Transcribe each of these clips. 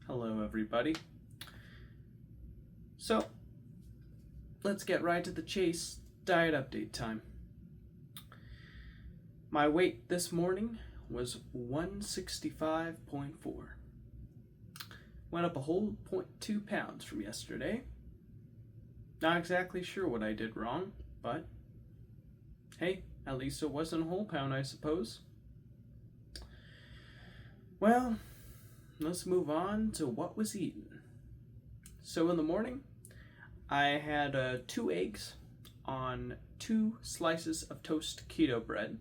Hello, everybody. So, let's get right to the chase. Diet update time. My weight this morning was 165.4. Went up a whole 0.2 pounds from yesterday. Not exactly sure what I did wrong, but hey, at least it wasn't a whole pound, I suppose. Well, let's move on to what was eaten. So in the morning, I had 2 eggs on 2 slices of toast keto bread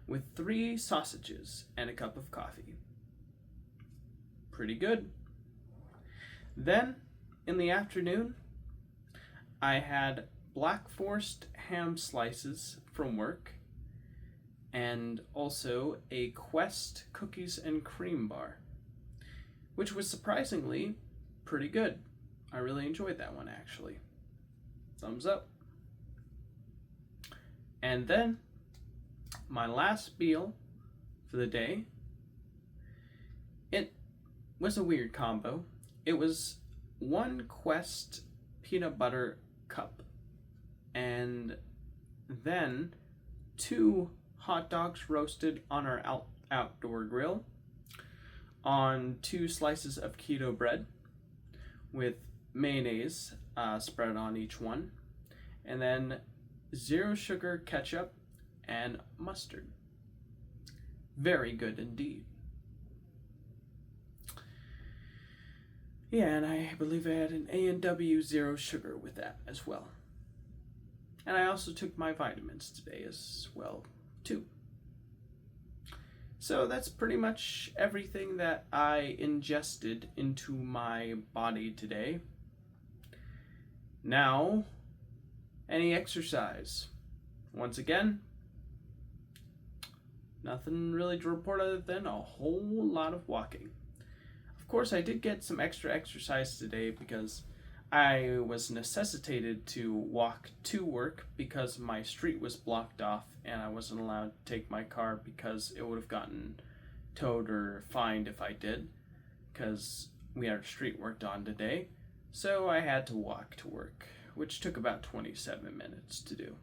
with 3 sausages and a cup of coffee. Pretty good. Then, in the afternoon, I had Black Forest ham slices from work and also a Quest cookies and cream bar, which was surprisingly pretty good. I really enjoyed that one, actually. Thumbs up. And then, my last meal for the day, it was a weird combo. It was 1 Quest peanut butter cup and then 2 hot dogs roasted on our outdoor grill on 2 slices of keto bread with mayonnaise spread on each one, and then 0 sugar ketchup and mustard. Very good indeed. Yeah, and I believe I had an A&W 0 sugar with that as well. And I also took my vitamins today as well, too. So that's pretty much everything that I ingested into my body today. Now, any exercise. Once again, nothing really to report other than a whole lot of walking. Of course, I did get some extra exercise today because I was necessitated to walk to work because my street was blocked off and I wasn't allowed to take my car because it would have gotten towed or fined if I did, because we had our street worked on today. So I had to walk to work, which took about 27 minutes to do.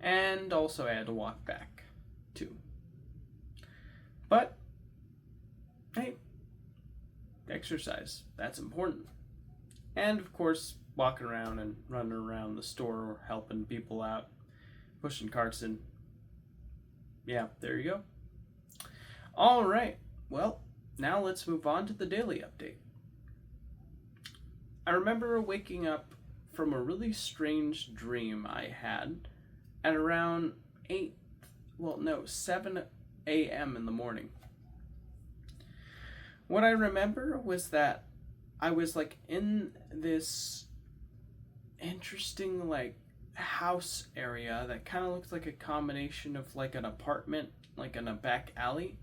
And also I had to walk back, too. But, hey, exercise, that's important. And, of course, walking around and running around the store, helping people out, pushing carts in. Yeah, there you go. All right, well, now let's move on to the daily update. I remember waking up from a really strange dream I had at around 7 a.m. in the morning. What I remember was that I was in this interesting house area that kind of looked like a combination of an apartment, in a back alley,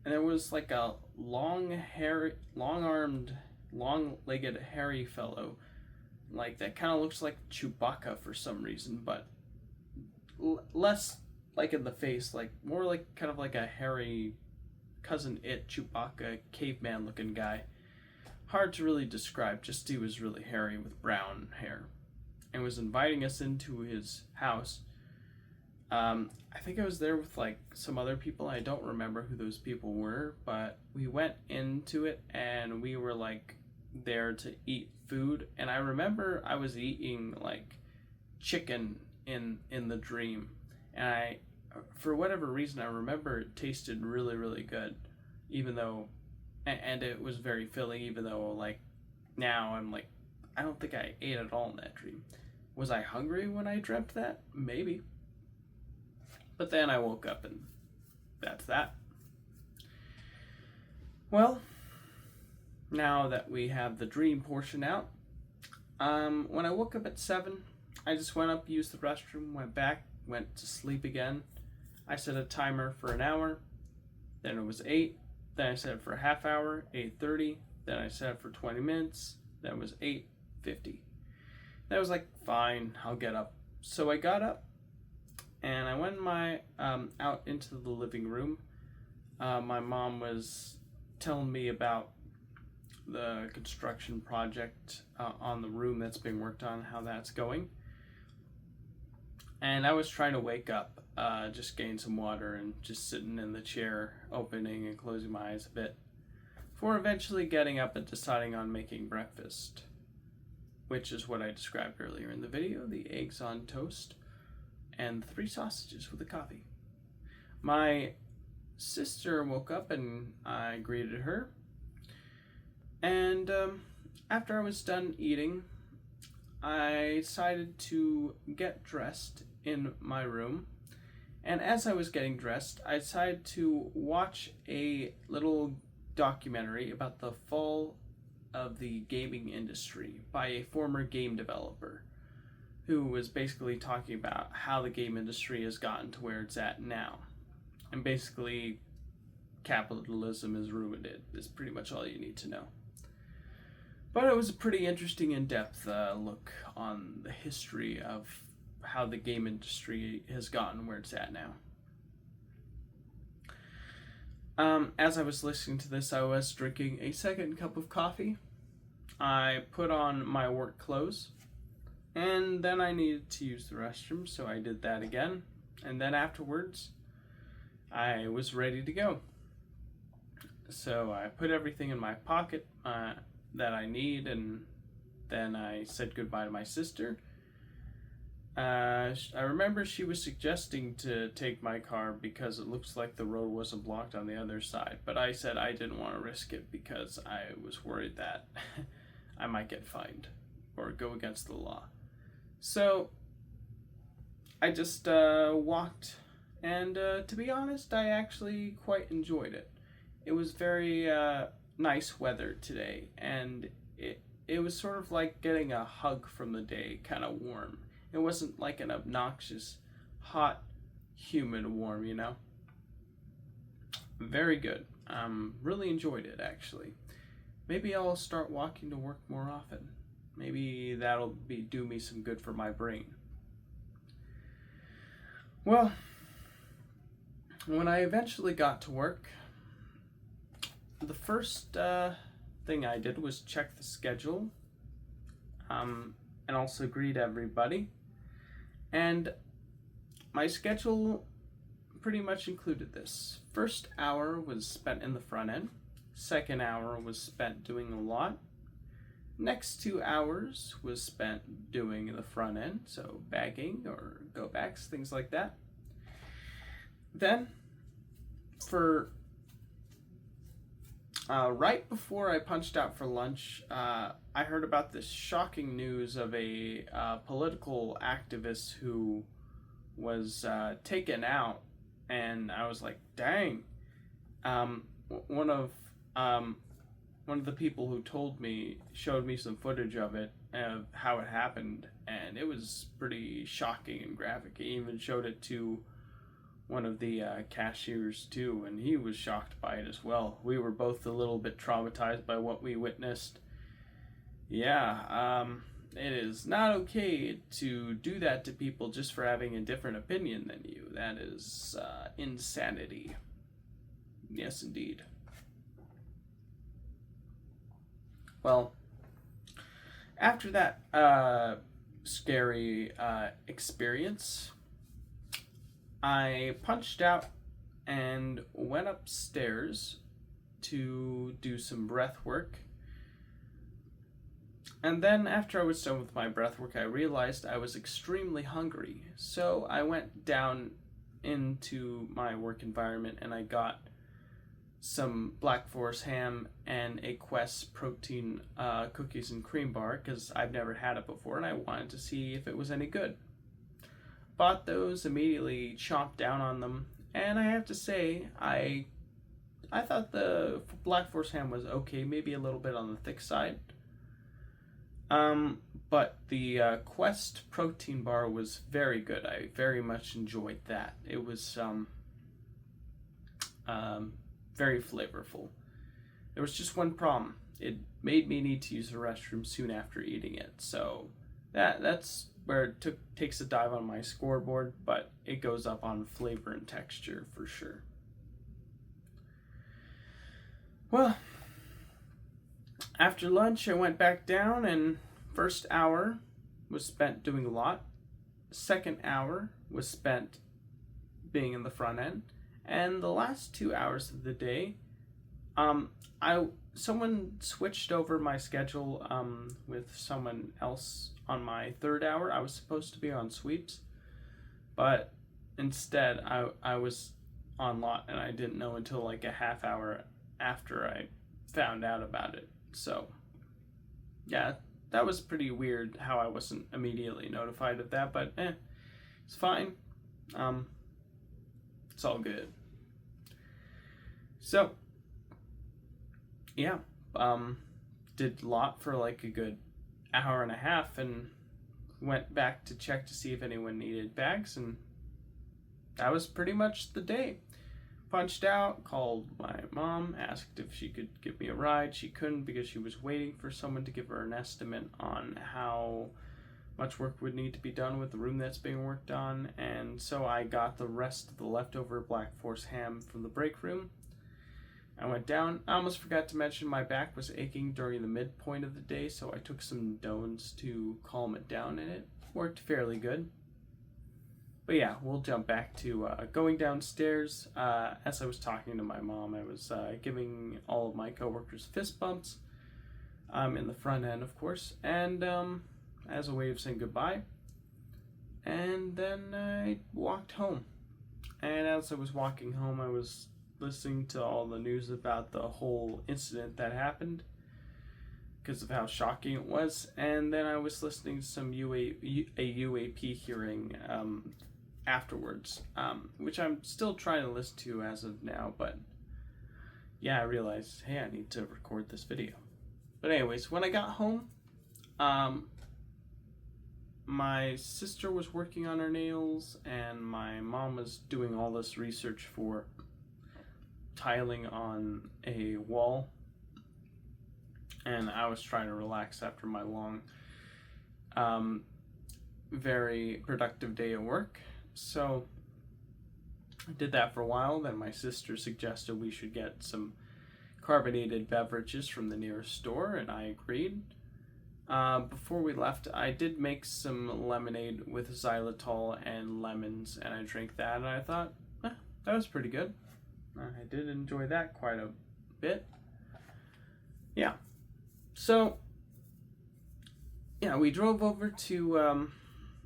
and there was a long-armed, long-legged hairy fellow, that kind of looks like Chewbacca for some reason, but less in the face, more kind of a hairy Cousin It Chewbacca caveman looking guy. Hard to really describe, just he was really hairy with brown hair and was inviting us into his house. I think I was there with some other people. I don't remember who those people were, but we went into it and we were there to eat food, and I remember I was eating chicken in the dream, and I, for whatever reason, I remember it tasted really, really good, even though, and it was very filling, even though now I'm I don't think I ate at all in that dream. Was I hungry when I dreamt that? Maybe. But then I woke up and that's that. Well, now that we have the dream portion out, when I woke up at 7, I just went up, used the restroom, went back, went to sleep again. I set a timer for an hour, then it was 8, then I set it for a half hour, 8:30, then I set it for 20 minutes, then it was 8:50. That was fine, I'll get up. So I got up, and I went out into the living room. My mom was telling me about the construction project on the room that's being worked on, how that's going. And I was trying to wake up, just getting some water and just sitting in the chair, opening and closing my eyes a bit, before eventually getting up and deciding on making breakfast, which is what I described earlier in the video: the eggs on toast and 3 sausages with a coffee. My sister woke up and I greeted her, and after I was done eating, I decided to get dressed in my room. And as I was getting dressed, I decided to watch a little documentary about the fall of the gaming industry by a former game developer, who was basically talking about how the game industry has gotten to where it's at now. And basically, capitalism has ruined it, is pretty much all you need to know. But it was a pretty interesting, in-depth look on the history of how the game industry has gotten where it's at now. As I was listening to this, I was drinking a second cup of coffee. I put on my work clothes, and then I needed to use the restroom, so I did that again. And then afterwards, I was ready to go. So I put everything in my pocket that I need, and then I said goodbye to my sister. I remember she was suggesting to take my car because it looks like the road wasn't blocked on the other side, but I said I didn't want to risk it because I was worried that I might get fined or go against the law. So I just walked, and to be honest, I actually quite enjoyed it. It was very nice weather today, and it was sort of like getting a hug from the day, kind of warm. It wasn't like an obnoxious, hot, humid warm, you know? Very good. Really enjoyed it, actually. Maybe I'll start walking to work more often. Maybe that'll do me some good for my brain. Well, when I eventually got to work, the first thing I did was check the schedule, and also greet everybody. And my schedule pretty much included this. First hour was spent in the front end. Second hour was spent doing a lot. Next 2 hours was spent doing the front end, so bagging or go backs, things like that. Then, for right before I punched out for lunch, I heard about this shocking news of a political activist who was taken out, and I was like, dang. One of the people who told me showed me some footage of it, of how it happened, and it was pretty shocking and graphic. He even showed it to one of the cashiers too, and he was shocked by it as well. We were both a little bit traumatized by what we witnessed. Yeah, it is not okay to do that to people just for having a different opinion than you. That is insanity. Yes, indeed. Well, after that scary experience, I punched out and went upstairs to do some breath work. And then after I was done with my breath work, I realized I was extremely hungry. So I went down into my work environment and I got some Black Forest ham and a Quest protein cookies and cream bar because I've never had it before and I wanted to see if it was any good. Bought those, immediately chomped down on them, and I have to say, I thought the Black Forest ham was okay, maybe a little bit on the thick side. But the Quest protein bar was very good. I very much enjoyed that. It was very flavorful. There was just one problem. It made me need to use the restroom soon after eating it, so that's where it takes a dive on my scoreboard, but it goes up on flavor and texture for sure. Well, after lunch, I went back down, and first hour was spent doing a lot. Second hour was spent being in the front end, and the last 2 hours of the day, I someone switched over my schedule with someone else on my third hour. I was supposed to be on sweeps, but instead I was on lot, and I didn't know until like a half hour after I found out about it. So yeah, that was pretty weird how I wasn't immediately notified of that, but it's fine. Um, it's all good. So yeah, did lot for like a good hour and a half, and went back to check to see if anyone needed bags, and that was pretty much the day. Punched out, called my mom, asked if she could give me a ride. She couldn't because she was waiting for someone to give her an estimate on how much work would need to be done with the room that's being worked on, and so I got the rest of the leftover Black Forest ham from the break room. I went down. I almost forgot to mention my back was aching during the midpoint of the day, so I took some Dones to calm it down, and it worked fairly good. But yeah, we'll jump back to going downstairs. As I was talking to my mom, I was giving all of my coworkers fist bumps in the front end, of course, and as a way of saying goodbye. And then I walked home. And as I was walking home, I was listening to all the news about the whole incident that happened because of how shocking it was. And then I was listening to some UAP hearing afterwards, which I'm still trying to listen to as of now, but yeah, I realized, hey, I need to record this video. But anyways, when I got home, my sister was working on her nails, and my mom was doing all this research for tiling on a wall, and I was trying to relax after my long, very productive day at work. So I did that for a while. Then my sister suggested we should get some carbonated beverages from the nearest store, and I agreed. Before we left, I did make some lemonade with xylitol and lemons, and I drank that, and I thought, that was pretty good. I did enjoy that quite a bit. Yeah. So, yeah, we drove over to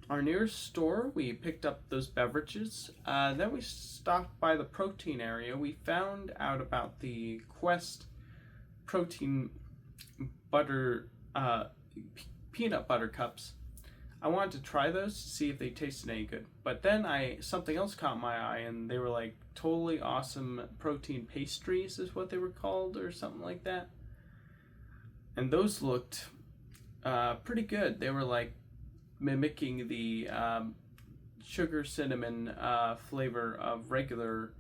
our nearest store. We picked up those beverages. Then we stopped by the protein area. We found out about the Quest protein butter, peanut butter cups. I wanted to try those to see if they tasted any good. But then something else caught my eye, and they were like totally awesome protein pastries is what they were called, or something like that. And those looked pretty good. They were like mimicking the sugar cinnamon flavor of regular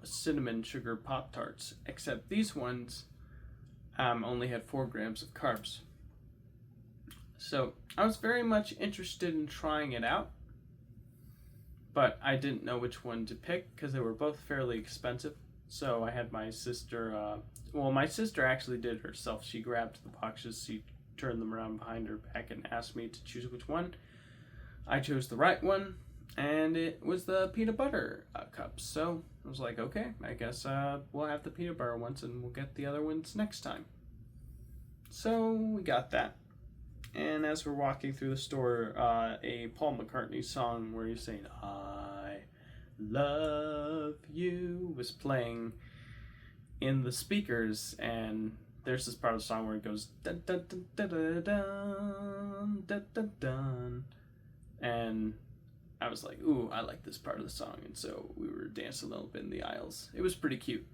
cinnamon sugar Pop-Tarts, except these ones only had 4 grams of carbs. So I was very much interested in trying it out, but I didn't know which one to pick because they were both fairly expensive. So I had my sister, my sister actually did it herself. She grabbed the boxes, she turned them around behind her back and asked me to choose which one. I chose the right one, and it was the peanut butter cups. So I was like, okay, I guess we'll have the peanut butter ones and we'll get the other ones next time. So we got that. And as we're walking through the store, a Paul McCartney song where he's saying, I love you, was playing in the speakers, and there's this part of the song where it goes dun dun dun dun dun dun dun dun dun, and I was like, ooh, I like this part of the song, and so we were dancing a little bit in the aisles. It was pretty cute.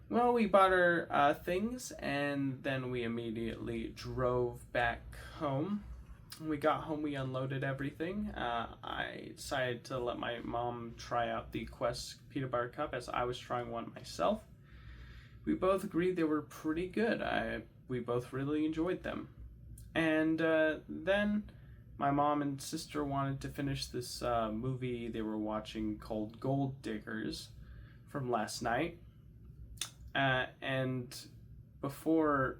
Well, we bought our things, and then we immediately drove back home. When we got home, we unloaded everything. I decided to let my mom try out the Quest peanut butter cup as I was trying one myself. We both agreed they were pretty good. We both really enjoyed them. And then my mom and sister wanted to finish this movie they were watching called Gold Diggers from last night. And before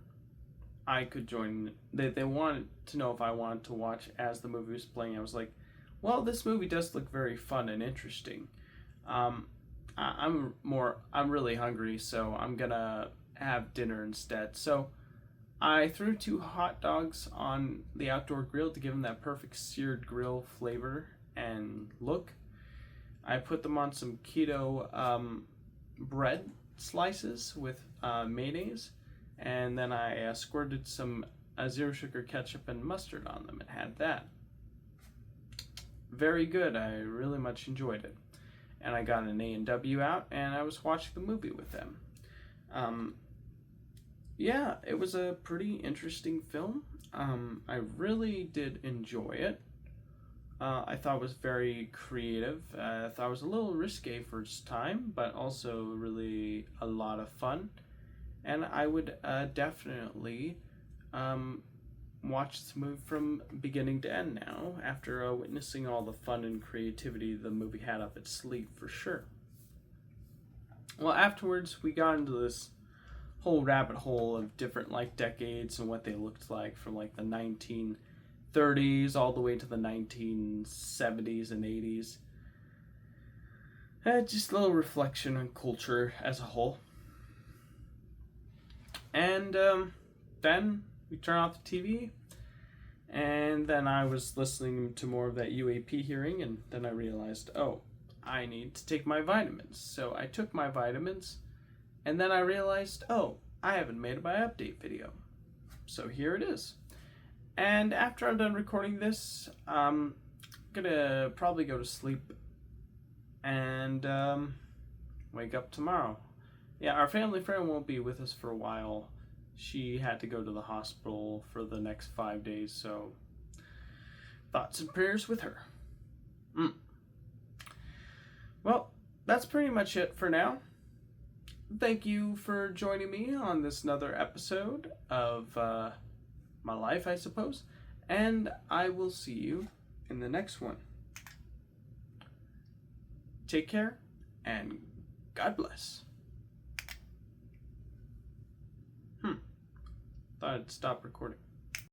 I could join, they wanted to know if I wanted to watch as the movie was playing. I was like, well, this movie does look very fun and interesting. Um, I'm really hungry, so I'm gonna have dinner instead. So I threw 2 hot dogs on the outdoor grill to give them that perfect seared grill flavor and look. I put them on some keto bread slices with mayonnaise, and then I squirted some zero sugar ketchup and mustard on them and had that. Very good. I really much enjoyed it. And I got an A&W out, and I was watching the movie with them. Um, yeah, it was a pretty interesting film. I really did enjoy it. I thought it was very creative. I thought it was a little risque for its time, but also really a lot of fun. And I would definitely um, watch this movie from beginning to end now, after witnessing all the fun and creativity the movie had up its sleeve, for sure. Well, afterwards, we got into this whole rabbit hole of different like decades and what they looked like, from like the 1930s all the way to the 1970s and 80s. Just a little reflection on culture as a whole. And then we turn off the TV, and then I was listening to more of that UAP hearing, and then I realized, oh, I need to take my vitamins. So I took my vitamins, and then I realized, oh, I haven't made my update video. So here it is. And after I'm done recording this, I'm gonna probably go to sleep and wake up tomorrow. Yeah, our family friend won't be with us for a while. She had to go to the hospital for the next 5 days, so thoughts and prayers with her. Well, that's pretty much it for now. Thank you for joining me on this another episode of my life, I suppose, and I will see you in the next one. Take care, and God bless. Thought I'd stop recording.